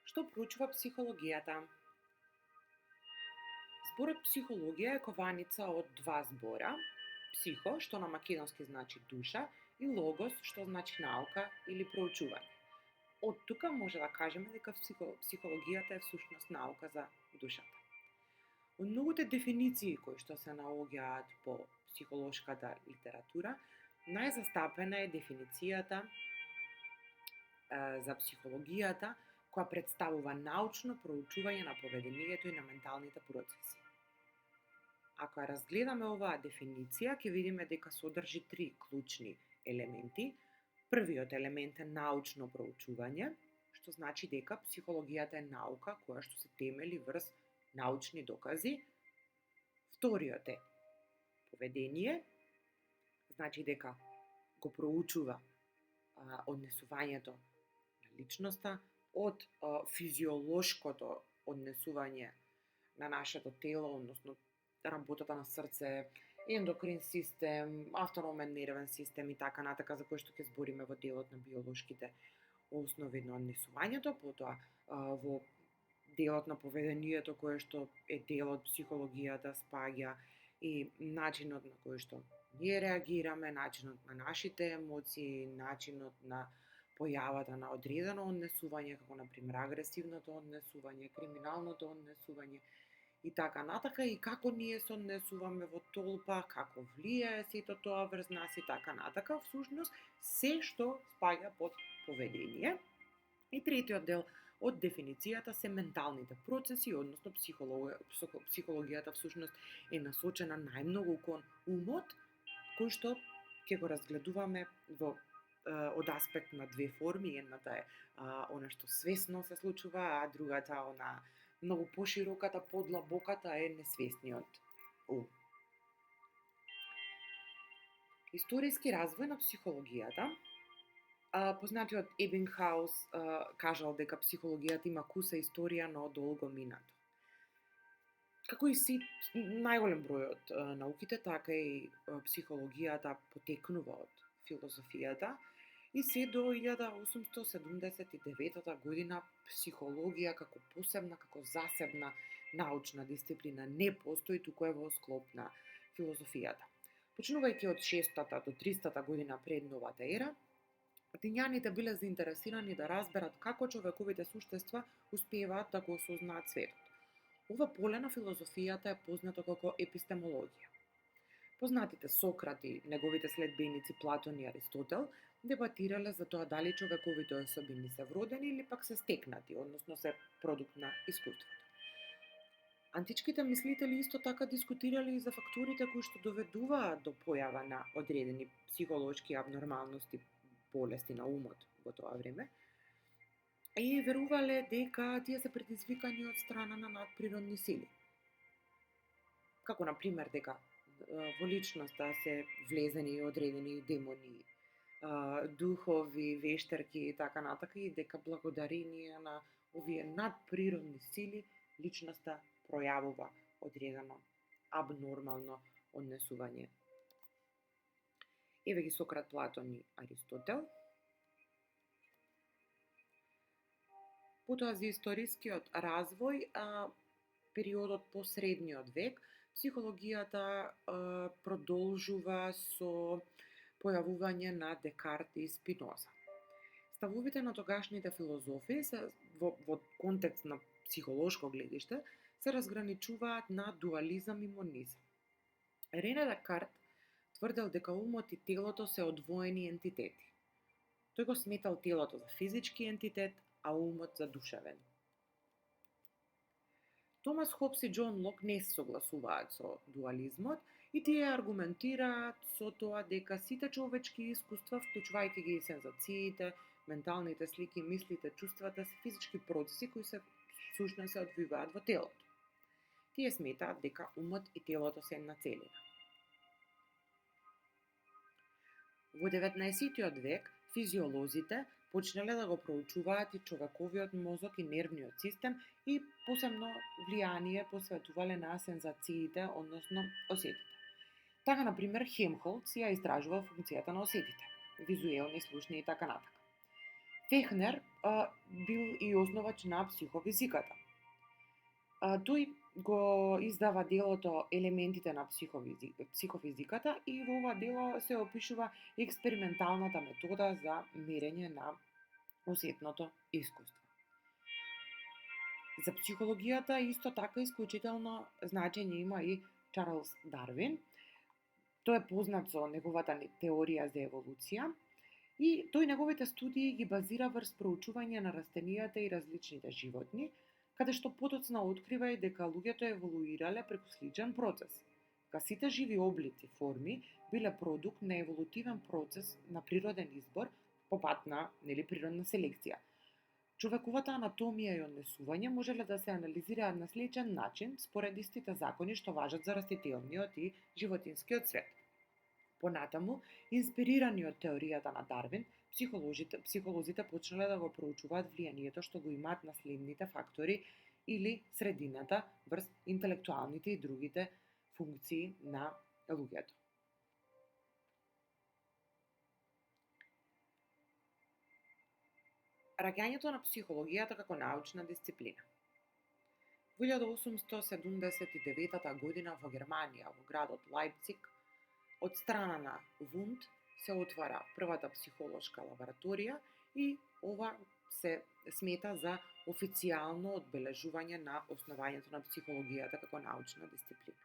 Што проучува психологијата? Зборот психологија е кованица од два збора. Психо, што на македонски значи душа, и логос, што значи наука или проучување. Од тука може да кажеме дека психологијата е всушност наука за душата. Од многуте дефиниции кои што се наоѓаат по психолошката литература, најзастапена е дефиницијата за психологијата, која представува научно проучување на поведението и на менталните процеси. Ако ја разгледаме оваа дефиниција, ќе видиме дека содржи три клучни елементи. Првиот елемент е научно проучување, што значи дека психологијата е наука која што се темели врз научни докази. Вториот е поведение, значи дека го проучува однесувањето на личноста од физиолошкото однесување на нашето тело, односно работата на срце, ендокрин систем, автономен нервен систем и така натака, за кој што ќе збориме во делот на биолошките основи на однесувањето, потоа во делот на поведението кој што е дел од психологијата спаѓа и начинот на кој што ние реагираме, начинот на нашите емоции, начинот на појавата на одредено однесување, како например агресивното однесување, криминалното однесување и така натака, и како ние се однесуваме во толпа, како влијае сето тоа врз нас и така натака, всушност се што спаѓа под поведение. И третиот дел од дефиницијата се менталните процеси, односно психологијата всушност е насочена најмногу кон умот, кој што ќе го разгледуваме од аспект на две форми. Едната е она што свесно се случува, а другата она многу пошироката, подлабоката е несвесниот ум. Историски развој на психологијата. Познатиот Ебингхаус кажал дека психологијата има куса историја, но долго минато. Како и најголем број од науките, така и психологијата потекнува од филозофијата и се до 1879 година психологија како посебна, како засебна научна дисциплина не постои, туку е во склоп на филозофијата. Почнувајќи од 600 до 300 година пред новата ера, атинјаните биле заинтересирани да разберат како човековите суштества успеваат да го осознаат светот. Ова поле на филозофијата е познато како епистемологија. Познатите Сократ и неговите следбеници Платон и Аристотел дебатирале за тоа дали човековите особини се вродени или пак се стекнати, односно се продукт на искуството. Античките мислители исто така дискутирале и за факторите кои што доведуваат до појава на одредени психолошки абнормалности, болести на умот во тоа време, и верувале дека тие се предизвикани од страна на надприродни сили. Како на пример дека во личноста се влезени одредени демони, духови, вештерки и така натака, и дека благодарение на овие надприродни сили личноста пројавува одредено абнормално однесување. Еве ги Сократ, Платон и Аристотел. Потоа за историскиот развој, периодот по средниот век, психологијата продолжува со појавување на Декарт и Спиноза. Ставовите на тогашните филозофи се во контекст на психолошко гледиште се разграничуваат на дуализам и монизам. Рене Декарт тврдел дека умот и телото се одвоени ентитети. Тој го сметал телото за физички ентитет, а умот за душевен. Томас Хобс и Џон Лок не се согласуваат со дуализмот и тие аргументираат со тоа дека сите човечки искуства, вклучувајќи ги и сензациите, менталните слики, мислите, чувствата, се физички процеси кои се всушност се одвиваат во телото. Тие сметаат дека умот и телото се една целина. Во 19 век физиолозите почнале да го проучуваат и човековиот мозок и нервниот систем и посебно влијание посветувале на сензациите, односно осетите. Така, например, Хемхолц ја истражувал функцијата на осетите, визуелни, слушни и така натака. Фехнер бил и основач на психофизиката. Тој го издава делото Елементите на психофизиката и во ова дело се опишува експерименталната метода за мерење на осетното искуство. За психологијата исто така исклучително значење има и Чарлс Дарвин. Тој е познат со неговата теорија за еволуција и тој неговите студии ги базира врз проучување на растенијата и различните животни, каде што подоцна открива и дека луѓето еволуирале преку сличен процес. Ка сите живи облици, форми, биле продукт на еволутивен процес на природен избор по пат на природна селекција. Човековата анатомија и однесување можеле да се анализираат на сличен начин според истите закони што важат за растителниот и животинскиот свет. Понатаму, инспирирани од теоријата на Дарвин, психолозите почнале да го проучуваат влијанието што го имаат наследните фактори или средината врз интелектуалните и другите функции на луѓето. Раѓањето на психологијата како научна дисциплина. Во 1879 година во Германија, во градот Лајпциг, од страна на Вунд се отвара првата психолошка лабораторија и ова се смета за официјално одбележување на основањето на психологијата како научна дисциплина.